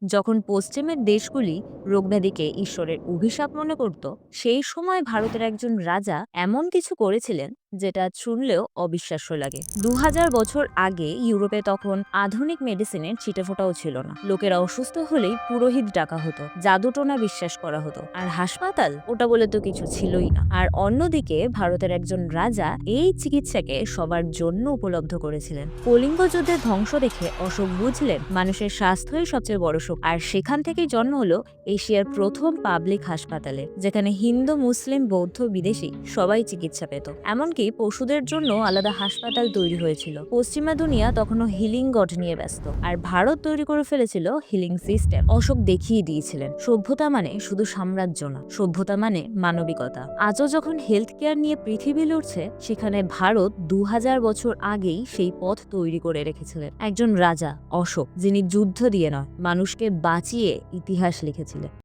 যখন পশ্চিমের দেশগুলি রোগব্যাধিকে ঈশ্বরের অভিশাপ মনে করত, সেই সময় ভারতের একজন রাজা এমন কিছু করেছিলেন যেটা শুনলেও অবিশ্বাস্য লাগে। 2000 বছর আগে ইউরোপে তখন আধুনিক মেডিসিনের ছিটেফোঁটাও ছিল না। লোকেরা অসুস্থ হলেই পুরোহিত ডাকা হতো, জাদুটোনা বিশ্বাস করা হতো, আর হাসপাতাল ওটা বলে তো কিছু ছিলই না। আর অন্যদিকে ভারতের একজন রাজা এই চিকিৎসাকে সবার জন্য উপলব্ধ করেছিলেন। কলিঙ্গ যুদ্ধের ধ্বংস দেখে অশোক বুঝলেন মানুষের স্বাস্থ্যই সবচেয়ে বড় শক্তি। আর সেখান থেকেই জন্ম হলো এশিয়ার প্রথম পাবলিক হাসপাতালে, যেখানে হিন্দু, মুসলিম, বৌদ্ধ, বিদেশি সবাই চিকিৎসা পেত। এমনকি পশুদের জন্য আলাদা হাসপাতাল তৈরি হয়েছিল। পশ্চিমা দুনিয়া তখনও হিলিং গড নিয়ে ব্যস্ত, আর ভারত তৈরি করে ফেলেছিল হিলিং সিস্টেম। অশোক দেখিয়ে দিয়েছিলেন সভ্যতা মানে শুধু সাম্রাজ্য না, সভ্যতা মানে মানবিকতা। আজও যখন হেলথ কেয়ার নিয়ে পৃথিবী লড়ছে, সেখানে ভারত 2000 বছর আগেই সেই পথ তৈরি করে রেখেছিলেন একজন রাজা অশোক, যিনি যুদ্ধ দিয়ে নয়, মানুষকে বাঁচিয়ে ইতিহাস লিখেছিলেন।